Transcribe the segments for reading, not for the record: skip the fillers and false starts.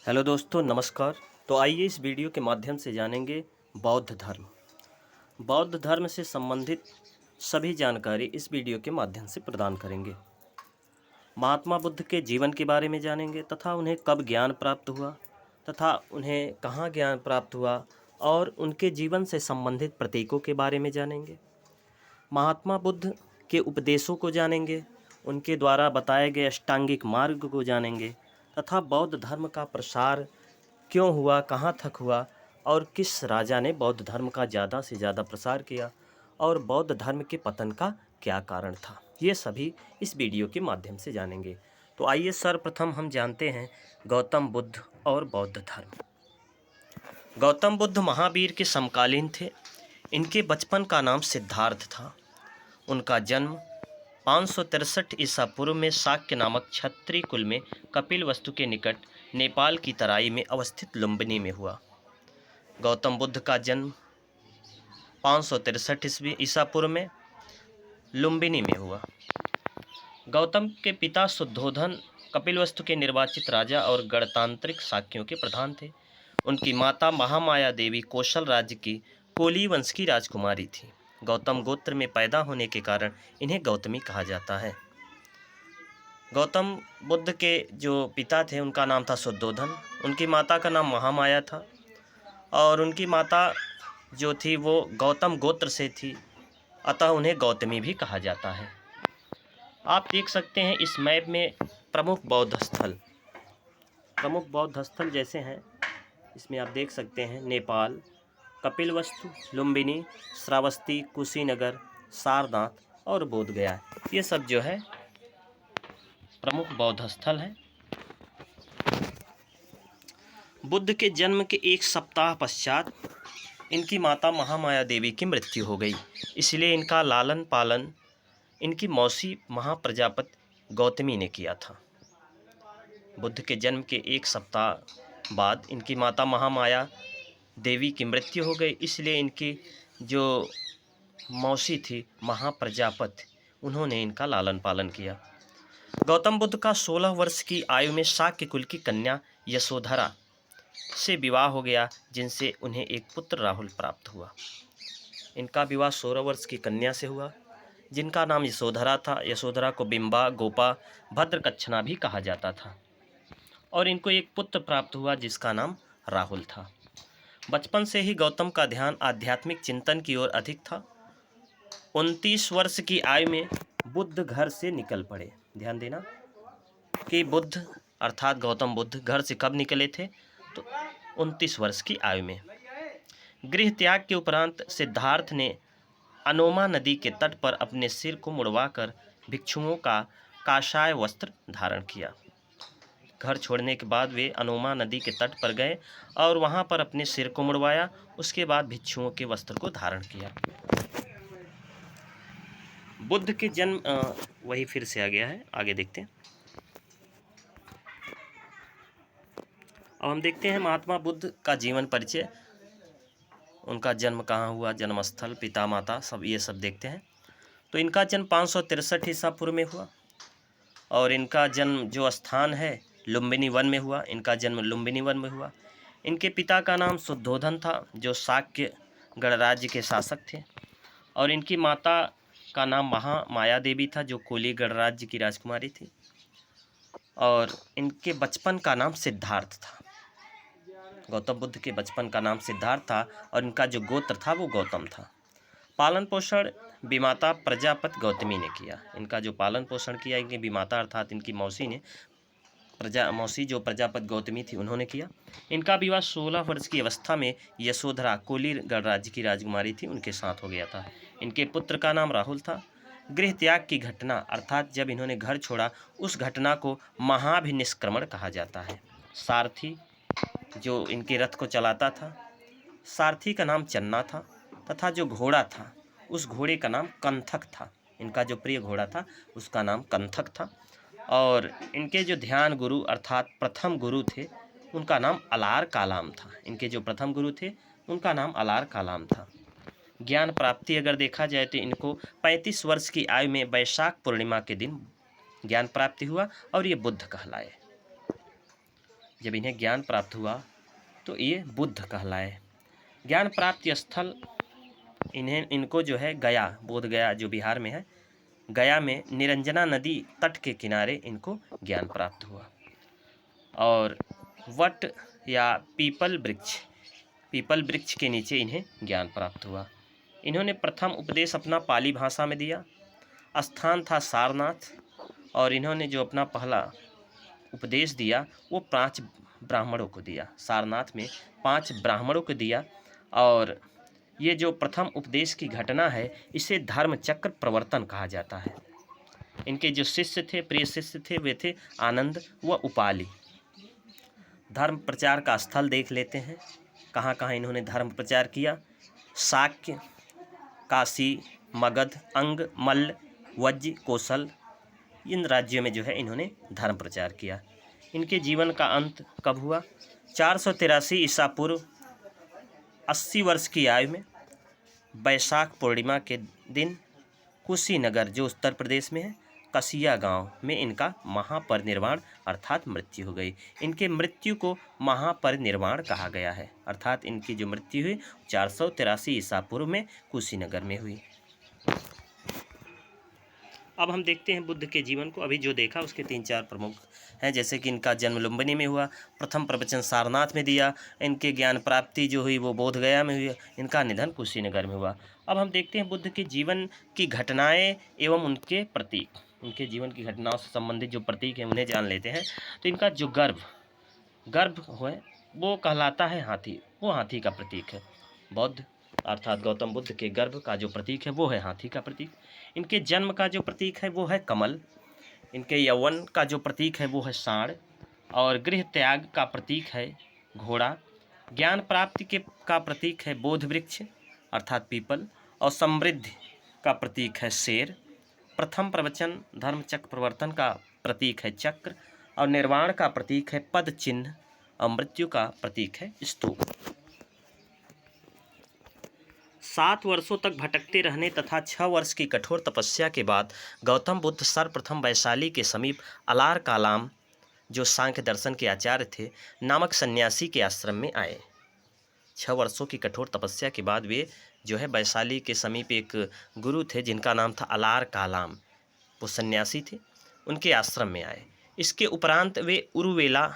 Hello दोस्तों, नमस्कार। तो आइए इस वीडियो के माध्यम से जानेंगे बौद्ध धर्म। बौद्ध धर्म से संबंधित सभी जानकारी इस वीडियो के माध्यम से प्रदान करेंगे। महात्मा बुद्ध के जीवन के बारे में जानेंगे तथा उन्हें कब ज्ञान प्राप्त हुआ तथा उन्हें कहाँ ज्ञान प्राप्त हुआ और उनके जीवन से संबंधित प्रतीकों के बारे में जानेंगे। महात्मा बुद्ध के उपदेशों को जानेंगे, उनके द्वारा बताए गए अष्टांगिक मार्ग को जानेंगे तथा बौद्ध धर्म का प्रसार क्यों हुआ, कहाँ तक हुआ और किस राजा ने बौद्ध धर्म का ज़्यादा से ज़्यादा प्रसार किया और बौद्ध धर्म के पतन का क्या कारण था, ये सभी इस वीडियो के माध्यम से जानेंगे। तो आइए सर्वप्रथम हम जानते हैं गौतम बुद्ध और बौद्ध धर्म। गौतम बुद्ध महावीर के समकालीन थे। इनके बचपन का नाम सिद्धार्थ था। उनका जन्म 563 ईसा पूर्व में शाक्य नामक क्षत्रिय कुल में कपिलवस्तु के निकट नेपाल की तराई में अवस्थित लुम्बिनी में हुआ। गौतम बुद्ध का जन्म 563 ईसा पूर्व में लुम्बिनी में हुआ। गौतम के पिता शुद्धोधन कपिलवस्तु के निर्वाचित राजा और गणतांत्रिक शाक्यों के प्रधान थे। उनकी माता महामाया देवी कौशल राज्य की कोली वंश की राजकुमारी थी। गौतम गोत्र में पैदा होने के कारण इन्हें गौतमी कहा जाता है। गौतम बुद्ध के जो पिता थे उनका नाम था शुद्धोधन, उनकी माता का नाम महामाया था और उनकी माता जो थी वो गौतम गोत्र से थी, अतः उन्हें गौतमी भी कहा जाता है। आप देख सकते हैं इस मैप में प्रमुख बौद्ध स्थल जैसे हैं, इसमें आप देख सकते हैं नेपाल, कपिलवस्तु, लुम्बिनी, श्रावस्ती, कुशीनगर, सारनाथ और बोधगया। ये सब जो है प्रमुख बौद्ध स्थल हैं। बुद्ध के जन्म के एक सप्ताह पश्चात इनकी माता महामाया देवी की मृत्यु हो गई, इसलिए इनका लालन पालन इनकी मौसी महाप्रजापति गौतमी ने किया था। बुद्ध के जन्म के एक सप्ताह बाद इनकी माता महामाया देवी की मृत्यु हो गई, इसलिए इनकी जो मौसी थी महाप्रजापति, उन्होंने इनका लालन पालन किया। गौतम बुद्ध का 16 वर्ष की आयु में शाक्य कुल की कन्या यशोधरा से विवाह हो गया, जिनसे उन्हें एक पुत्र राहुल प्राप्त हुआ। इनका विवाह 16 वर्ष की कन्या से हुआ, जिनका नाम यशोधरा था। यशोधरा को बिंबा, गोपा, भद्रकच्छना भी कहा जाता था और इनको एक पुत्र प्राप्त हुआ जिसका नाम राहुल था। बचपन से ही गौतम का ध्यान आध्यात्मिक चिंतन की ओर अधिक था। 29 वर्ष की आयु में बुद्ध घर से निकल पड़े। ध्यान देना कि बुद्ध अर्थात गौतम बुद्ध घर से कब निकले थे, तो 29 वर्ष की आयु में। गृह त्याग के उपरांत सिद्धार्थ ने अनोमा नदी के तट पर अपने सिर को मुड़वाकर भिक्षुओं का काषाय वस्त्र धारण किया। घर छोड़ने के बाद वे अनोमा नदी के तट पर गए और वहां पर अपने सिर को मुड़वाया। उसके बाद भिक्षुओं के वस्त्र को धारण किया। बुद्ध के जन्म वही फिर से आ गया है, आगे देखते हैं। अब हम देखते हैं महात्मा बुद्ध का जीवन परिचय। उनका जन्म कहाँ हुआ, जन्मस्थल, पिता माता, सब ये सब देखते हैं। तो इनका जन्म 563 ईसा पूर्व में हुआ और इनका जन्म जो स्थान है लुम्बिनी वन में हुआ। इनका जन्म लुम्बिनी वन में हुआ। इनके पिता का नाम शुद्धोधन था, जो शाक्य गणराज्य के शासक थे और इनकी माता का नाम महामाया देवी था, जो कोली गणराज्य की राजकुमारी थी और इनके बचपन का नाम सिद्धार्थ था। गौतम बुद्ध के बचपन का नाम सिद्धार्थ था और इनका जो गोत्र था वो गौतम था। पालन पोषण विमाता प्रजापति गौतमी ने किया। इनका जो पालन पोषण किया इनकी विमाता अर्थात इनकी मौसी ने मौसी जो प्रजापति गौतमी थी उन्होंने किया। इनका विवाह 16 वर्ष की अवस्था में यशोधरा कोली गणराज्य की राजकुमारी थी उनके साथ हो गया था। इनके पुत्र का नाम राहुल था। गृह त्याग की घटना अर्थात जब इन्होंने घर छोड़ा उस घटना को महाभिनिष्क्रमण कहा जाता है। सारथी जो इनके रथ को चलाता था, सारथी का नाम चन्ना था तथा जो घोड़ा था उस घोड़े का नाम कंथक था। इनका जो प्रिय घोड़ा था उसका नाम कंथक था और इनके जो ध्यान गुरु अर्थात प्रथम गुरु थे उनका नाम अलार कालाम था। इनके जो प्रथम गुरु थे उनका नाम अलार कालाम था। ज्ञान प्राप्ति अगर देखा जाए तो इनको 35 वर्ष की आयु में वैशाख पूर्णिमा के दिन ज्ञान प्राप्ति हुआ और ये बुद्ध कहलाए। जब इन्हें ज्ञान प्राप्त हुआ तो ये बुद्ध कहलाए। ज्ञान प्राप्ति स्थल इनको जो है गया, बोध गया जो बिहार में है, गया में निरंजना नदी तट के किनारे इनको ज्ञान प्राप्त हुआ। और वट या पीपल वृक्ष के नीचे इन्हें ज्ञान प्राप्त हुआ। इन्होंने प्रथम उपदेश अपना पाली भाषा में दिया। स्थान था सारनाथ, और इन्होंने जो अपना पहला उपदेश दिया वो 5 ब्राह्मणों को दिया। सारनाथ में 5 ब्राह्मणों को दिया। और ये जो प्रथम उपदेश की घटना है इसे धर्म चक्र प्रवर्तन कहा जाता है। इनके जो शिष्य थे, प्रिय शिष्य थे, वे थे आनंद व उपाली। धर्म प्रचार का स्थल देख लेते हैं, कहाँ कहाँ इन्होंने धर्म प्रचार किया। शाक्य, काशी, मगध, अंग, मल्ल, वज्ज, कौशल, इन राज्यों में जो है इन्होंने धर्म प्रचार किया। इनके जीवन का अंत कब हुआ? 483 ईसा पूर्व 80 वर्ष की आयु में बैसाख पूर्णिमा के दिन कुशीनगर जो उत्तर प्रदेश में है, कसिया गांव में इनका महापरिनिर्वाण अर्थात मृत्यु हो गई। इनके मृत्यु को महापरिनिर्वाण कहा गया है, अर्थात इनकी जो मृत्यु हुई 483 ईसा पूर्व में कुशीनगर में हुई। अब हम देखते हैं बुद्ध के जीवन को। अभी जो देखा उसके 3-4 प्रमुख हैं, जैसे कि इनका जन्म लुम्बिनी में हुआ, प्रथम प्रवचन सारनाथ में दिया, इनके ज्ञान प्राप्ति जो हुई वो बोध गया में हुई, इनका निधन कुशीनगर में हुआ। अब हम देखते हैं बुद्ध के जीवन की घटनाएं एवं उनके प्रतीक, उनके जीवन की घटनाओं से संबंधित जो प्रतीक हैं उन्हें जान लेते हैं। तो इनका जो गर्भ है वो कहलाता है हाथी, वो हाथी का प्रतीक है। बौद्ध अर्थात गौतम बुद्ध के गर्भ का जो प्रतीक है वो है हाथी का प्रतीक। इनके जन्म का जो प्रतीक है वो है कमल। इनके यौवन का जो प्रतीक है वो है सांड। और गृह त्याग का प्रतीक है घोड़ा। ज्ञान प्राप्ति का प्रतीक है बोध वृक्ष अर्थात पीपल। और समृद्धि का प्रतीक है शेर। प्रथम प्रवचन धर्म चक्र प्रवर्तन का प्रतीक है चक्र। और निर्वाण का प्रतीक है पद चिन्ह। और मृत्यु का प्रतीक है स्तूप। 7 वर्षों तक भटकते रहने तथा 6 वर्ष की कठोर तपस्या के बाद गौतम बुद्ध सर्वप्रथम वैशाली के समीप अलार कालाम जो सांख्य दर्शन के आचार्य थे नामक सन्यासी के आश्रम में आए। 6 वर्षों की कठोर तपस्या के बाद वे जो है वैशाली के समीप एक गुरु थे जिनका नाम था अलार कालाम, वो सन्यासी थे, उनके आश्रम में आए। इसके उपरांत वे उरुवेला,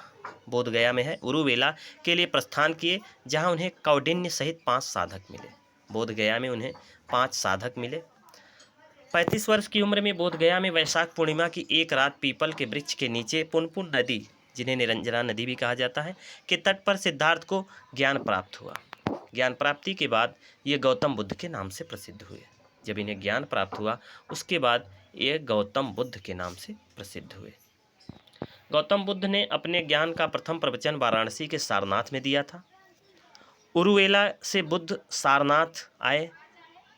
बोध गया में है, उरुवेला के लिए प्रस्थान किए, जहाँ उन्हें कौंडिन्य सहित 5 साधक मिले। बोध गया में उन्हें 5 साधक मिले। 35 वर्ष की उम्र में बोध गया में वैशाख पूर्णिमा की एक रात पीपल के वृक्ष के नीचे पुनपुन नदी, जिन्हें निरंजना नदी भी कहा जाता है, के तट पर सिद्धार्थ को ज्ञान प्राप्त हुआ। ज्ञान प्राप्ति के बाद ये गौतम बुद्ध के नाम से प्रसिद्ध हुए। जब इन्हें ज्ञान प्राप्त हुआ उसके बाद ये गौतम बुद्ध के नाम से प्रसिद्ध हुए। गौतम बुद्ध ने अपने ज्ञान का प्रथम प्रवचन वाराणसी के सारनाथ में दिया था। उरुवेला से बुद्ध सारनाथ आए।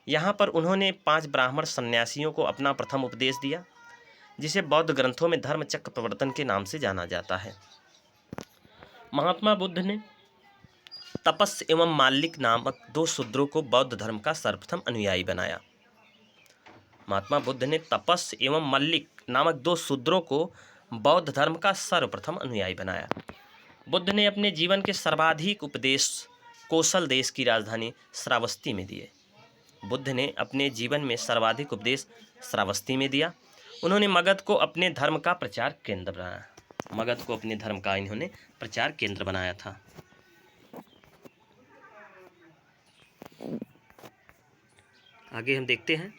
यहाँ पर उन्होंने 5 ब्राह्मण सन्यासियों को अपना प्रथम उपदेश दिया, जिसे बौद्ध ग्रंथों में धर्म चक्र प्रवर्तन के नाम से जाना जाता है। महात्मा बुद्ध ने तपस एवं माल्लिक नामक 2 शूद्रों को बौद्ध धर्म का सर्वप्रथम अनुयायी बनाया। महात्मा बुद्ध ने तपस एवं मल्लिक नामक 2 शूद्रों को बौद्ध धर्म का सर्वप्रथम अनुयायी बनाया। बुद्ध ने अपने जीवन के सर्वाधिक उपदेश कौशल देश की राजधानी श्रावस्ती में दिए। बुद्ध ने अपने जीवन में सर्वाधिक उपदेश श्रावस्ती में दिया। उन्होंने मगध को अपने धर्म का प्रचार केंद्र बनाया। मगध को अपने धर्म का इन्होंने प्रचार केंद्र बनाया था। आगे हम देखते हैं,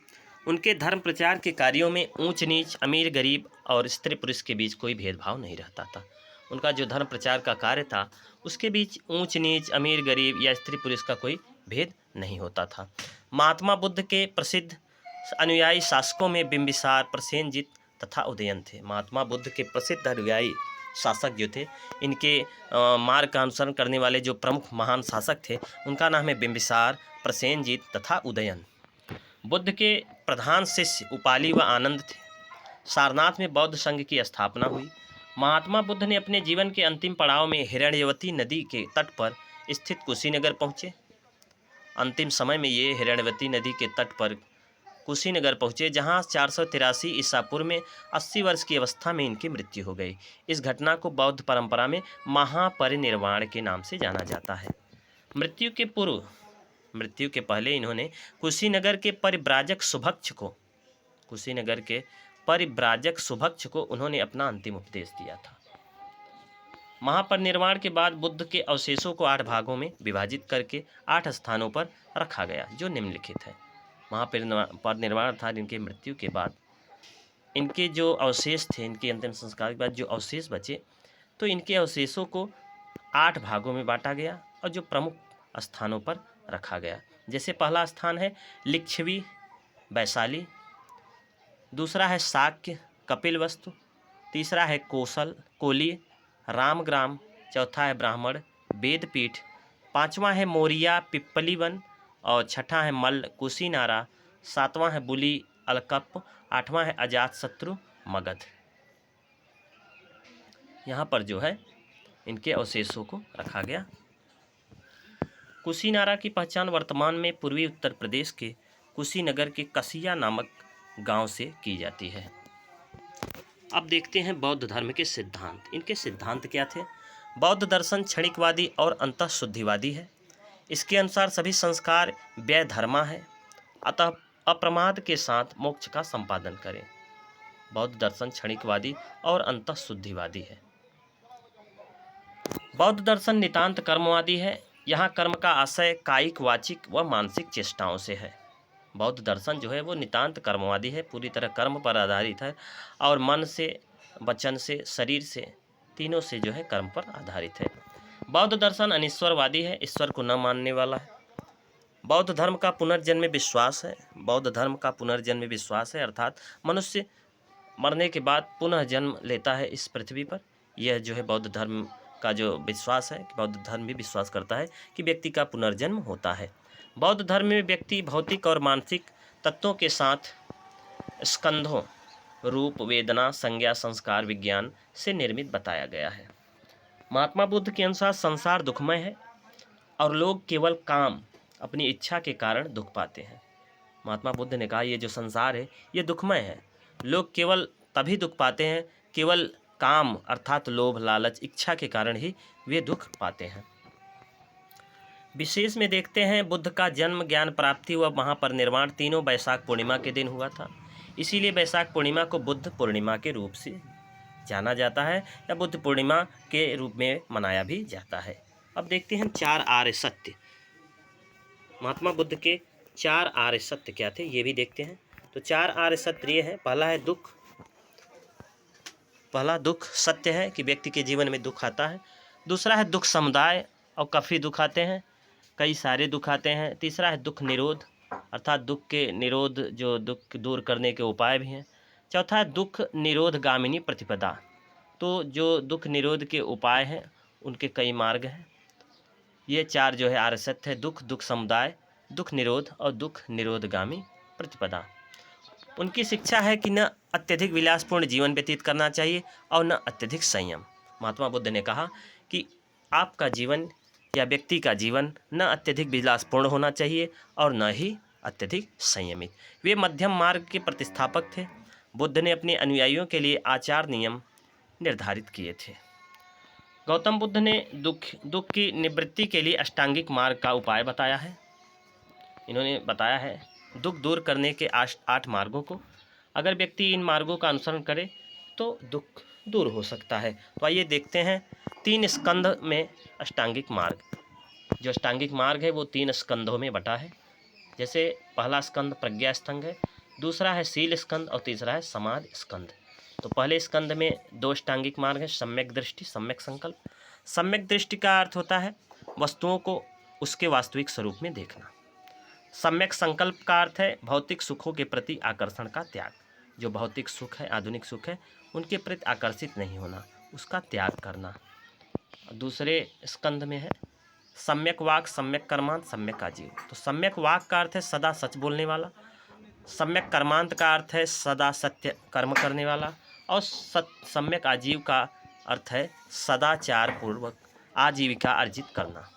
उनके धर्म प्रचार के कार्यों में ऊंच नीच, अमीर गरीब और स्त्री पुरुष के बीच कोई भेदभाव नहीं रहता था। उनका जो धर्म प्रचार का कार्य था उसके बीच ऊंच नीच, अमीर गरीब या स्त्री पुरुष का कोई भेद नहीं होता था। महात्मा बुद्ध के प्रसिद्ध अनुयायी शासकों में बिंबिसार, प्रसेनजित तथा उदयन थे। महात्मा बुद्ध के प्रसिद्ध अनुयायी शासक जो थे, इनके मार्ग का अनुसरण करने वाले जो प्रमुख महान शासक थे उनका नाम है बिंबिसार, प्रसेनजित तथा उदयन। बुद्ध के प्रधान शिष्य उपाली व आनंद थे। सारनाथ में बौद्ध संघ की स्थापना हुई। महात्मा बुद्ध ने अपने जीवन के अंतिम पड़ाव में हिरण्यवती नदी के तट पर स्थित कुशीनगर पहुँचे। अंतिम समय में ये हिरण्यवती नदी के तट पर कुशीनगर पहुँचे, जहाँ 483 ईसा पूर्व में 80 वर्ष की अवस्था में इनकी मृत्यु हो गई। इस घटना को बौद्ध परंपरा में महापरिनिर्वाण के नाम से जाना जाता है। मृत्यु के पहले इन्होंने कुशीनगर के परिव्राजक सुभक्ष को उन्होंने अपना अंतिम उपदेश दिया था। महापरिनिर्वाण के बाद बुद्ध के अवशेषों को 8 भागों में विभाजित करके 8 स्थानों पर रखा गया, जो निम्नलिखित है। महापरिनिर्वाण अर्थात इनके मृत्यु के बाद इनके जो अवशेष थे, इनके अंतिम संस्कार के बाद जो अवशेष बचे, तो इनके अवशेषों को 8 भागों में बांटा गया और जो प्रमुख स्थानों पर रखा गया। जैसे पहला स्थान है लिच्छवी वैशाली, दूसरा है शाक्य कपिलवस्तु, तीसरा है कोली रामग्राम, चौथा है ब्राह्मण वेदपीठ, पांचवा है मोरिया पिप्पलीवन और छठा है मल्ल कुशीनारा, सातवां है बुली अलकप, आठवां है अजातशत्रु मगध। यहाँ पर जो है इनके अवशेषों को रखा गया। कुशीनारा की पहचान वर्तमान में पूर्वी उत्तर प्रदेश के कुशीनगर के कसिया नामक गांव से की जाती है। अब देखते हैं बौद्ध धर्म के सिद्धांत। इनके सिद्धांत क्या थे? बौद्ध दर्शन क्षणिकवादी और अंतःशुद्धिवादी है। इसके अनुसार सभी संस्कार व्यय धर्मा है, अतः अप्रमाद के साथ मोक्ष का संपादन करें। बौद्ध दर्शन क्षणिकवादी और अंतःशुद्धिवादी है। बौद्ध दर्शन नितांत कर्मवादी है। यहाँ कर्म का आशय कायिक, वाचिक व मानसिक चेष्टाओं से है। बौद्ध दर्शन जो है वो नितांत कर्मवादी है, पूरी तरह कर्म पर आधारित है और मन से, वचन से, शरीर से, तीनों से जो है कर्म पर आधारित है। बौद्ध दर्शन अनिश्वरवादी है, ईश्वर को न मानने वाला है। बौद्ध धर्म का पुनर्जन्म में विश्वास है। बौद्ध धर्म का पुनर्जन्म में विश्वास है, अर्थात मनुष्य मरने के बाद पुनः जन्म लेता है इस पृथ्वी पर। यह जो है बौद्ध धर्म का जो विश्वास है, बौद्ध धर्म भी विश्वास करता है कि व्यक्ति का पुनर्जन्म होता है। बौद्ध धर्म में व्यक्ति भौतिक और मानसिक तत्वों के साथ स्कंधों रूप, वेदना, संज्ञा, संस्कार, विज्ञान से निर्मित बताया गया है। महात्मा बुद्ध के अनुसार संसार दुखमय है और लोग केवल काम, अपनी इच्छा के कारण दुख पाते हैं। महात्मा बुद्ध ने कहा ये जो संसार है ये दुखमय है, लोग केवल तभी दुख पाते हैं, केवल काम अर्थात लोभ, लालच, इच्छा के कारण ही वे दुख पाते हैं। विशेष में देखते हैं बुद्ध का जन्म, ज्ञान प्राप्ति व महापरिनिर्वाण तीनों वैशाख पूर्णिमा के दिन हुआ था। इसीलिए वैशाख पूर्णिमा को बुद्ध पूर्णिमा के रूप से जाना जाता है या बुद्ध पूर्णिमा के रूप में मनाया भी जाता है। अब देखते हैं 4 आर्य सत्य। महात्मा बुद्ध के 4 आर्य सत्य क्या थे ये भी देखते हैं। तो 4 आर्य सत्य ये है। पहला दुख सत्य है कि व्यक्ति के जीवन में दुख आता है। दूसरा है दुख समुदाय, और काफ़ी दुख आते हैं, कई सारे दुख आते हैं। तीसरा है दुख निरोध, अर्थात दुख के निरोध, जो दुख दूर करने के उपाय भी हैं। चौथा है दुख निरोध गामिनी प्रतिपदा, तो जो दुख निरोध के उपाय हैं उनके कई मार्ग हैं। ये 4 जो है आर्य सत्य है, दुख समुदाय, दुख निरोध और दुख निरोधगामी प्रतिपदा। उनकी शिक्षा है कि न अत्यधिक विलासपूर्ण जीवन व्यतीत करना चाहिए और न अत्यधिक संयम। महात्मा बुद्ध ने कहा कि आपका जीवन या व्यक्ति का जीवन न अत्यधिक विलासपूर्ण होना चाहिए और न ही अत्यधिक संयमित। वे मध्यम मार्ग के प्रतिस्थापक थे। बुद्ध ने अपने अनुयायियों के लिए आचार नियम निर्धारित किए थे। गौतम बुद्ध ने दुख की निवृत्ति के लिए अष्टांगिक मार्ग का उपाय बताया है। इन्होंने बताया है दुख दूर करने के 8 मार्गों को। अगर व्यक्ति इन मार्गों का अनुसरण करे तो दुख दूर हो सकता है। तो आइए देखते हैं 3 स्कंध में अष्टांगिक मार्ग। जो अष्टांगिक मार्ग है वो 3 स्कंधों में बटा है। जैसे पहला स्कंध प्रज्ञा स्कंध है, दूसरा है शील स्कंध और तीसरा है समाधि स्कंध। तो पहले स्कंध में 2 अष्टांगिक मार्ग है, सम्यक दृष्टि, सम्यक संकल्प। सम्यक दृष्टि का अर्थ होता है वस्तुओं को उसके वास्तविक स्वरूप में देखना। सम्यक संकल्प का अर्थ है भौतिक सुखों के प्रति आकर्षण का त्याग। जो भौतिक सुख है, आधुनिक सुख है, उनके प्रति आकर्षित नहीं होना, उसका त्याग करना। दूसरे स्कंध में है सम्यक वाक, सम्यक कर्मांत, सम्यक आजीव। तो सम्यक वाक का अर्थ है सदा सच बोलने वाला। सम्यक कर्मांत का अर्थ है सदा सत्य कर्म करने वाला। और सम्यक आजीव का अर्थ है सदाचार पूर्वक आजीविका अर्जित करना।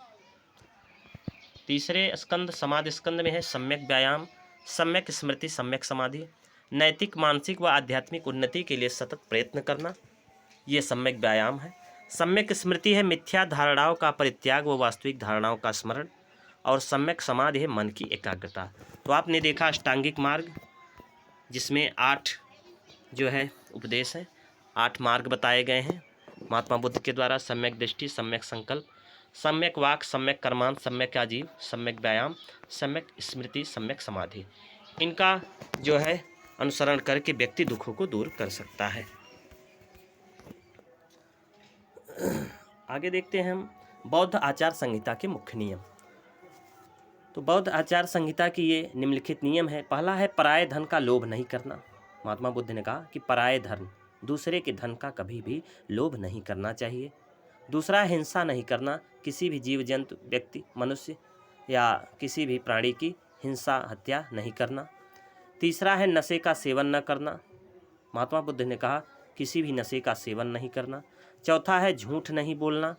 तीसरे स्कंद समाधि स्कंद में है सम्यक व्यायाम, सम्यक स्मृति, सम्यक समाधि, नैतिक, मानसिक व आध्यात्मिक उन्नति के लिए सतत प्रयत्न करना, ये सम्यक व्यायाम है। सम्यक स्मृति है मिथ्या धारणाओं का परित्याग व वास्तविक धारणाओं का स्मरण, और सम्यक समाधि है मन की एकाग्रता। तो आपने देखा अष्टांगिक मार्ग, जिसमें 8 जो है उपदेश है, 8 मार्ग बताए गए हैं महात्मा बुद्ध के द्वारा। सम्यक दृष्टि, सम्यक संकल्प, सम्यक वाक, सम्यक कर्मांत, सम्यक आजीव, सम्यक व्यायाम, सम्यक स्मृति, सम्यक समाधि। इनका जो है अनुसरण करके व्यक्ति दुखों को दूर कर सकता है। आगे देखते हैं हम बौद्ध आचार संहिता के मुख्य नियम। तो बौद्ध आचार संहिता की ये निम्नलिखित नियम है। पहला है पराये धन का लोभ नहीं करना। महात्मा बुद्ध ने कहा कि पराये धन, दूसरे के धन का कभी भी लोभ नहीं करना चाहिए। दूसरा, हिंसा नहीं करना, किसी भी जीव जंतु, व्यक्ति, मनुष्य या किसी भी प्राणी की हिंसा, हत्या नहीं करना। तीसरा है नशे का सेवन न करना। महात्मा बुद्ध ने कहा किसी भी नशे का सेवन नहीं करना। चौथा है झूठ नहीं बोलना।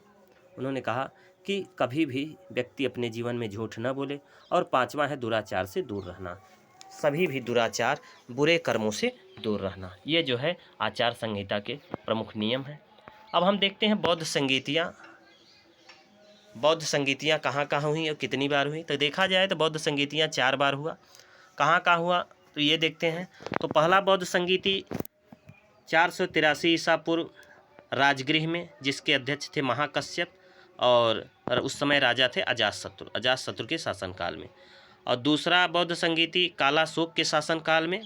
उन्होंने कहा कि कभी भी व्यक्ति अपने जीवन में झूठ न बोले। और पांचवा है दुराचार से दूर रहना, सभी भी दुराचार, बुरे कर्मों से दूर रहना। ये जो है आचार संहिता के प्रमुख नियम हैं। अब हम देखते हैं बौद्ध संगीतियाँ। बौद्ध संगीतियाँ कहाँ कहाँ हुई और कितनी बार हुई। तो देखा जाए तो बौद्ध संगीतियाँ 4 बार हुआ। कहाँ कहाँ हुआ तो ये देखते हैं। तो पहला बौद्ध संगीति 483 ईसा पूर्व राजगृह में, जिसके अध्यक्ष थे महाकश्यप, और उस समय राजा थे अजातशत्रु के शासनकाल में। और दूसरा बौद्ध संगीति कालाशोक के शासनकाल में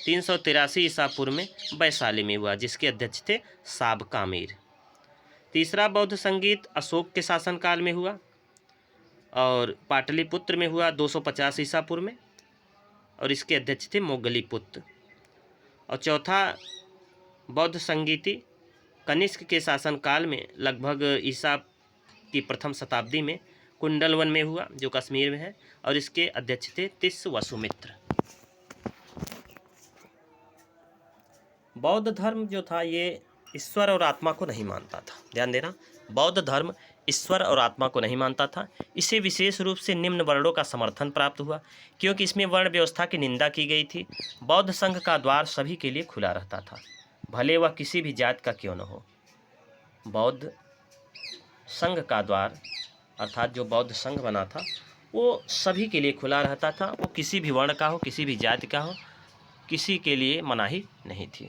383 ईसा पूर्व में वैशाली में हुआ, जिसके अध्यक्ष थे साबकामेर। तीसरा बौद्ध संगीत अशोक के शासनकाल में हुआ और पाटलिपुत्र में हुआ 250 ईसा पूर्व में, और इसके अध्यक्ष थे मोगलीपुत्र। और चौथा बौद्ध संगीति कनिष्क के शासनकाल में लगभग ईसा की प्रथम शताब्दी में कुंडलवन में हुआ, जो कश्मीर में है, और इसके अध्यक्ष थे तिस्स वसुमित्र। बौद्ध धर्म जो था ये ईश्वर और आत्मा को नहीं मानता था। ध्यान देना, बौद्ध धर्म ईश्वर और आत्मा को नहीं मानता था। इसे विशेष रूप से निम्न वर्णों का समर्थन प्राप्त हुआ, क्योंकि इसमें वर्ण व्यवस्था की निंदा की गई थी। बौद्ध संघ का द्वार सभी के लिए खुला रहता था, भले वह किसी भी जात का क्यों न हो। बौद्ध संघ का द्वार, अर्थात जो बौद्ध संघ बना था, वो सभी के लिए खुला रहता था। वो किसी भी वर्ण का हो, किसी भी जाति का हो, किसी के लिए मनाही नहीं थी।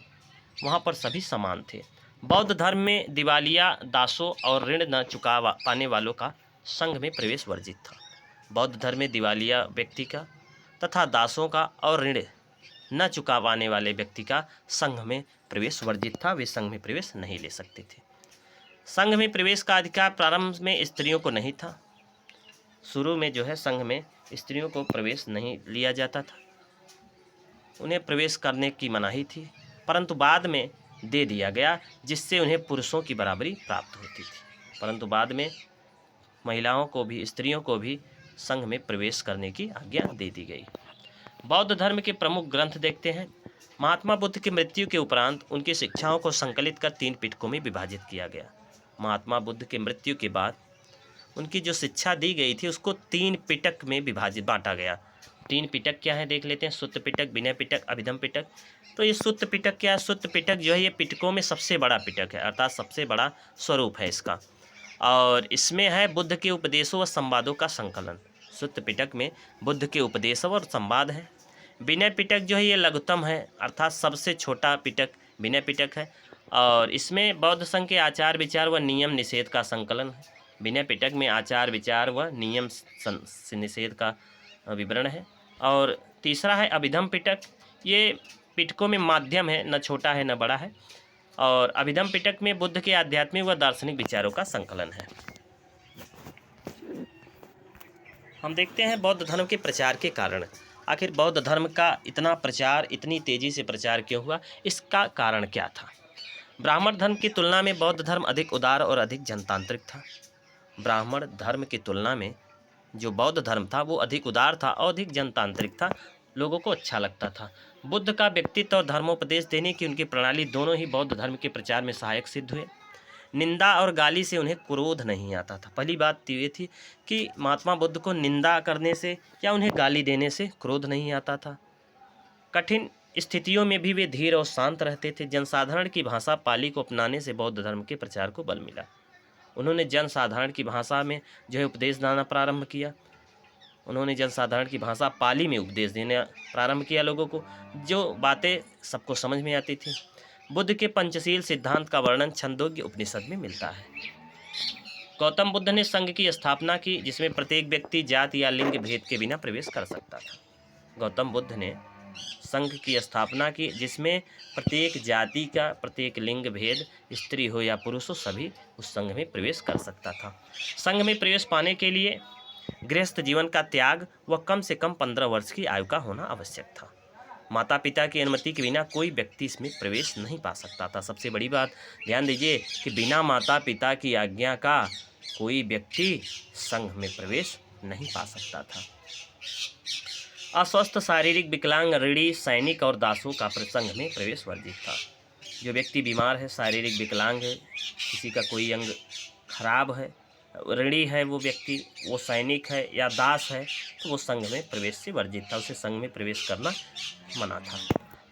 वहाँ पर सभी समान थे। बौद्ध धर्म में दिवालिया, दासों और ऋण न चुका पाने वालों का संघ में प्रवेश वर्जित था। बौद्ध धर्म में दिवालिया व्यक्ति का तथा दासों का और ऋण न चुका पाने वाले व्यक्ति का संघ में प्रवेश वर्जित था। वे संघ में प्रवेश नहीं ले सकते थे। संघ में प्रवेश का अधिकार प्रारंभ में स्त्रियों को नहीं था। शुरू में जो है संघ में स्त्रियों को प्रवेश नहीं लिया जाता था, उन्हें प्रवेश करने की मनाही थी, परंतु बाद में दे दिया गया, जिससे उन्हें पुरुषों की बराबरी प्राप्त होती थी। परंतु बाद में महिलाओं को भी, स्त्रियों को भी संघ में प्रवेश करने की आज्ञा दे दी गई। बौद्ध धर्म के प्रमुख ग्रंथ देखते हैं। महात्मा बुद्ध की मृत्यु के उपरांत उनकी शिक्षाओं को संकलित कर 3 पिटकों में विभाजित किया गया। महात्मा बुद्ध की मृत्यु के बाद उनकी जो शिक्षा दी गई थी उसको 3 पिटक में विभाजित बांटा गया। 3 पिटक क्या है देख लेते हैं। सुत्त पिटक, विनय पिटक, अभिधम पिटक। तो ये सुत्त पिटक क्या है? सुत्त पिटक जो है ये पिटकों में सबसे बड़ा पिटक है, अर्थात सबसे बड़ा स्वरूप है इसका, और इसमें है बुद्ध के उपदेशों व संवादों का संकलन। सुत्त पिटक में बुद्ध के उपदेशों और संवाद है। विनय पिटक जो है ये लघुतम है, अर्थात सबसे छोटा पिटक विनय पिटक है, और इसमें बौद्ध संघ के आचार विचार व नियम निषेध का संकलन है। विनय पिटक में आचार विचार व नियम निषेध का विवरण है। और तीसरा है अभिधम पिटक, ये पिटकों में माध्यम है, न छोटा है न बड़ा है, और अभिधम पिटक में बुद्ध के आध्यात्मिक व दार्शनिक विचारों का संकलन है। हम देखते हैं बौद्ध धर्म के प्रचार के कारण। आखिर बौद्ध धर्म का इतना प्रचार, इतनी तेजी से प्रचार क्यों हुआ, इसका कारण क्या था? ब्राह्मण धर्म की तुलना में बौद्ध धर्म अधिक उदार और अधिक जनतांत्रिक था। ब्राह्मण धर्म की तुलना में जो बौद्ध धर्म था वो अधिक उदार था और अधिक जनतांत्रिक था, लोगों को अच्छा लगता था। बुद्ध का व्यक्तित्व और धर्मोपदेश देने की उनकी प्रणाली दोनों ही बौद्ध धर्म के प्रचार में सहायक सिद्ध हुए। निंदा और गाली से उन्हें क्रोध नहीं आता था। पहली बात तो ये थी कि महात्मा बुद्ध को निंदा करने से या उन्हें गाली देने से क्रोध नहीं आता था। कठिन स्थितियों में भी वे धीर और शांत रहते थे। जनसाधारण की भाषा पाली को अपनाने से बौद्ध धर्म के प्रचार को बल मिला। उन्होंने जनसाधारण की भाषा में जो है उपदेश देना प्रारंभ किया। उन्होंने जनसाधारण की भाषा पाली में उपदेश देना प्रारंभ किया लोगों को, जो बातें सबको समझ में आती थी। बुद्ध के पंचशील सिद्धांत का वर्णन छंदोग्य उपनिषद में मिलता है। गौतम बुद्ध ने संघ की स्थापना की, जिसमें प्रत्येक व्यक्ति जाति या लिंग भेद के बिना प्रवेश कर सकता था। गौतम बुद्ध ने संघ की स्थापना की, जिसमें प्रत्येक जाति का, प्रत्येक लिंग भेद, स्त्री हो या पुरुष हो, सभी उस संघ में प्रवेश कर सकता था। संघ में प्रवेश पाने के लिए गृहस्थ जीवन का त्याग व कम से कम 15 वर्ष की आयु का होना आवश्यक था। माता पिता की अनुमति के बिना कोई व्यक्ति इसमें प्रवेश नहीं पा सकता था। सबसे बड़ी बात ध्यान दीजिए कि बिना माता पिता की आज्ञा का कोई व्यक्ति संघ में प्रवेश नहीं पा सकता था। अस्वस्थ, शारीरिक विकलांग, ऋणी, सैनिक और दासों का संघ में प्रवेश वर्जित था। जो व्यक्ति बीमार है, शारीरिक विकलांग है, किसी का कोई अंग खराब है, ऋणी है वो व्यक्ति, वो सैनिक है या दास है, तो वो संघ में प्रवेश से वर्जित था। उसे संघ में प्रवेश करना मना था।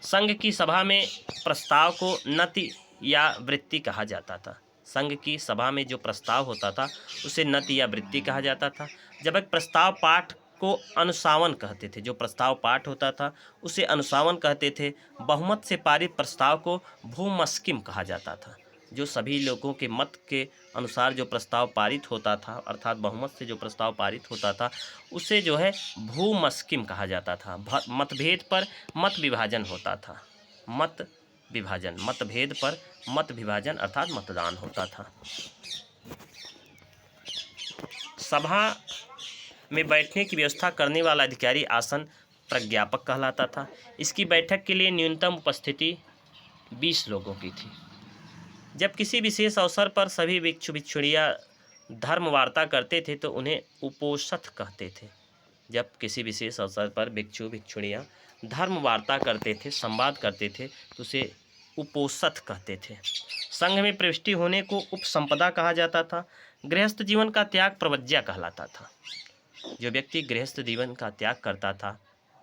संघ की सभा में प्रस्ताव को नति या वृत्ति कहा जाता था। संघ की सभा में जो प्रस्ताव होता था उसे नति या वृत्ति कहा जाता था। जब एक प्रस्ताव पाठ को अनुसावन कहते थे। जो प्रस्ताव पाठ होता था उसे अनुसावन कहते थे। बहुमत से पारित प्रस्ताव को भूमस्किम कहा जाता था। जो सभी लोगों के मत के अनुसार जो प्रस्ताव पारित होता था, अर्थात बहुमत से जो प्रस्ताव पारित होता था, उसे जो है भूमस्किम कहा जाता था। मतभेद पर मत विभाजन होता था। मत विभाजन, मतभेद पर मत विभाजन अर्थात मतदान होता था। सभा में बैठने की व्यवस्था करने वाला अधिकारी आसन प्रज्ञापक कहलाता था। इसकी बैठक के लिए न्यूनतम उपस्थिति 20 लोगों की थी। जब किसी विशेष अवसर पर सभी भिक्षु भिक्षुणियाँ धर्म वार्ता करते थे तो उन्हें उपोषथ कहते थे। जब किसी विशेष अवसर पर भिक्षु भिक्षुणियाँ धर्म वार्ता करते थे, संवाद करते थे, तो उसे उपोषथ कहते थे। संघ में प्रविष्टि होने को उपसंपदा कहा जाता था। गृहस्थ जीवन का त्याग प्रवज्या कहलाता था। जो व्यक्ति गृहस्थ जीवन का त्याग करता था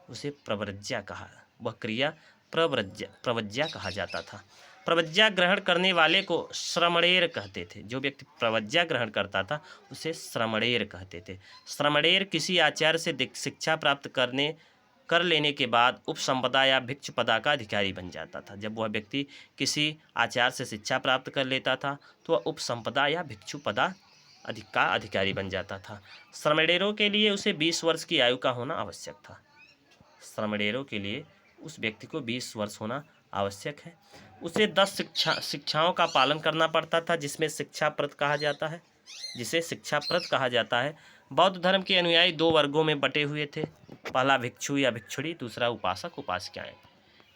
उसे प्रव्रज्या कहा, वह क्रिया प्रवज्या कहा जाता था। प्रवज्या ग्रहण करने वाले को श्रमणेर कहते थे। जो व्यक्ति प्रवज्या ग्रहण करता था उसे श्रमणेर कहते थे। श्रमणेर किसी आचार्य से शिक्षा प्राप्त कर लेने के बाद उपसंपदा या भिक्षुपदा का अधिकारी बन जाता था। जब वह व्यक्ति किसी आचार्य से शिक्षा प्राप्त कर लेता था तो वह उपसंपदा या भिक्षुपदा का अधिकारी बन जाता था। श्रमणेरों के लिए उसे 20 वर्ष की आयु का होना आवश्यक था। श्रमणेरों के लिए उस व्यक्ति को 20 वर्ष होना आवश्यक है। उसे 10 शिक्षाओं का पालन करना पड़ता था, जिसे शिक्षाप्रद कहा जाता है। बौद्ध धर्म के अनुयायी 2 वर्गों में बटे हुए थे। पहला भिक्षु या भिक्षुणी, दूसरा उपासक उपासिकाएं।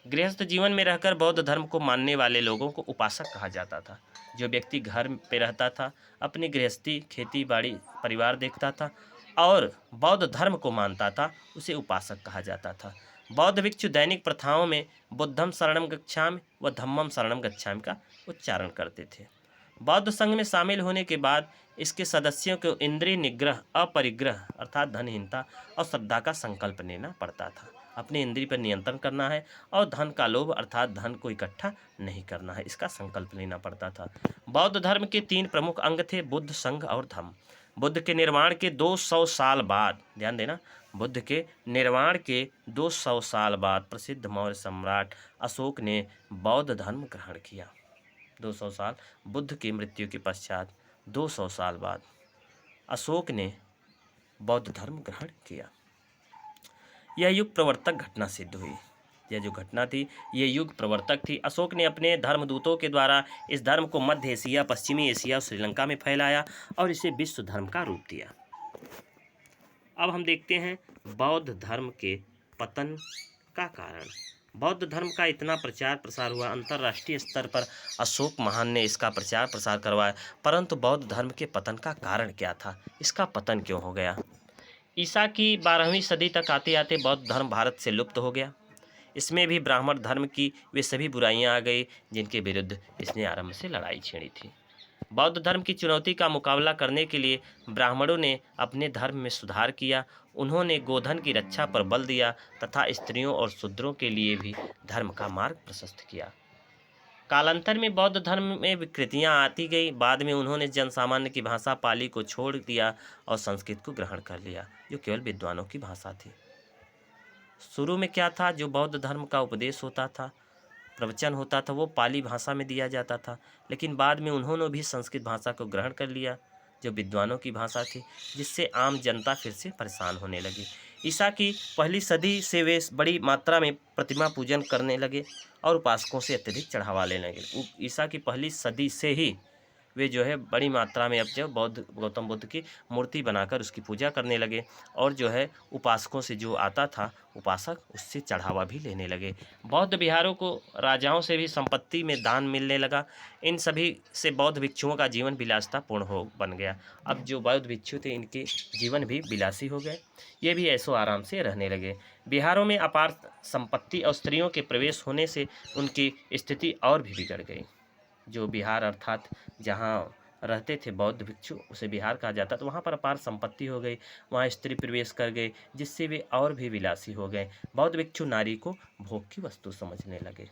गृहस्थ जीवन में रहकर बौद्ध धर्म को मानने वाले लोगों को उपासक कहा जाता था। जो व्यक्ति घर पे रहता था, अपनी गृहस्थी, खेती बाड़ी, परिवार देखता था और बौद्ध धर्म को मानता था, उसे उपासक कहा जाता था। बौद्ध भिक्षु दैनिक प्रथाओं में बुद्धम शरणम गच्छामि व धम्मम शरणम गच्छामि का उच्चारण करते थे। बौद्ध संघ में शामिल होने के बाद इसके सदस्यों को इंद्रिय निग्रह, अपरिग्रह अर्थात धनहीनता और श्रद्धा का संकल्प लेना पड़ता था। अपने इंद्रिय पर नियंत्रण करना है और धन का लोभ अर्थात धन को इकट्ठा नहीं करना है, इसका संकल्प लेना पड़ता था। बौद्ध धर्म के 3 प्रमुख अंग थे, बुद्ध, संघ और धम्म। बुद्ध के निर्माण के 200 साल बाद, ध्यान देना, बुद्ध के निर्माण के 200 साल बाद प्रसिद्ध मौर्य सम्राट अशोक ने बौद्ध धर्म ग्रहण किया। 200 साल, बुद्ध की मृत्यु के पश्चात 200 साल बाद अशोक ने बौद्ध धर्म ग्रहण किया। यह युग प्रवर्तक घटना सिद्ध हुई। यह जो घटना थी ये युग प्रवर्तक थी। अशोक ने अपने धर्मदूतों के द्वारा इस धर्म को मध्य एशिया, पश्चिमी एशिया और श्रीलंका में फैलाया और इसे विश्व धर्म का रूप दिया। अब हम देखते हैं बौद्ध धर्म के पतन का कारण। बौद्ध धर्म का इतना प्रचार प्रसार हुआ, अंतर्राष्ट्रीय स्तर पर अशोक महान ने इसका प्रचार प्रसार करवाया, परंतु बौद्ध धर्म के पतन का कारण क्या था? इसका पतन क्यों हो गया? ईसा की 12वीं सदी तक आते आते बौद्ध धर्म भारत से लुप्त हो गया। इसमें भी ब्राह्मण धर्म की वे सभी बुराइयां आ गई जिनके विरुद्ध इसने आरंभ से लड़ाई छेड़ी थी। बौद्ध धर्म की चुनौती का मुकाबला करने के लिए ब्राह्मणों ने अपने धर्म में सुधार किया। उन्होंने गोधन की रक्षा पर बल दिया तथा स्त्रियों और शूद्रों के लिए भी धर्म का मार्ग प्रशस्त किया। कालांतर में बौद्ध धर्म में विकृतियां आती गई। बाद में उन्होंने जनसामान्य की भाषा पाली को छोड़ दिया और संस्कृत को ग्रहण कर लिया, जो केवल विद्वानों की भाषा थी। शुरू में क्या था, जो बौद्ध धर्म का उपदेश होता था, प्रवचन होता था, वो पाली भाषा में दिया जाता था। लेकिन बाद में उन्होंने भी संस्कृत भाषा को ग्रहण कर लिया, जो विद्वानों की भाषा थी, जिससे आम जनता फिर से परेशान होने लगी। ईसा की पहली सदी से वे बड़ी मात्रा में प्रतिमा पूजन करने लगे और उपासकों से अत्यधिक चढ़ावा लेने लगे। ईसा की पहली सदी से ही वे जो है बड़ी मात्रा में अब जो गौतम बुद्ध की मूर्ति बनाकर उसकी पूजा करने लगे और जो है उपासकों से जो आता था उपासक उससे चढ़ावा भी लेने लगे। बौद्ध विहारों को राजाओं से भी संपत्ति में दान मिलने लगा। इन सभी से बौद्ध भिक्षुओं का जीवन विलासितापूर्ण हो बन गया। अब जो बौद्ध भिक्षु थे इनके जीवन भी विलासी हो गए, ये भी ऐसो आराम से रहने लगे। बिहारों में अपार संपत्ति और स्त्रियों के प्रवेश होने से उनकी स्थिति और भी बिगड़ गई। जो बिहार अर्थात जहाँ रहते थे बौद्ध भिक्षु उसे बिहार कहा जाता, तो वहाँ पर अपार संपत्ति हो गई, वहाँ स्त्री प्रवेश कर गए, जिससे वे और भी विलासी हो गए। बौद्ध भिक्षु नारी को भोग की वस्तु समझने लगे।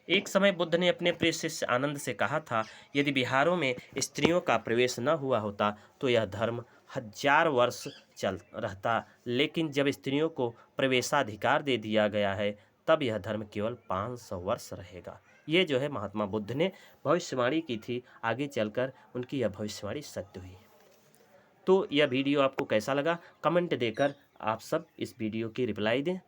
एक समय बुद्ध ने अपने प्रिय शिष्य आनंद से कहा था, यदि बिहारों में स्त्रियों का प्रवेश न हुआ होता तो यह धर्म 1000 वर्ष चल रहता, लेकिन जब स्त्रियों को प्रवेशाधिकार दे दिया गया है तब यह धर्म केवल 500 वर्ष रहेगा। ये जो है महात्मा बुद्ध ने भविष्यवाणी की थी, आगे चलकर उनकी यह भविष्यवाणी सत्य हुई। तो यह वीडियो आपको कैसा लगा कमेंट देकर आप सब इस वीडियो की रिप्लाई दें।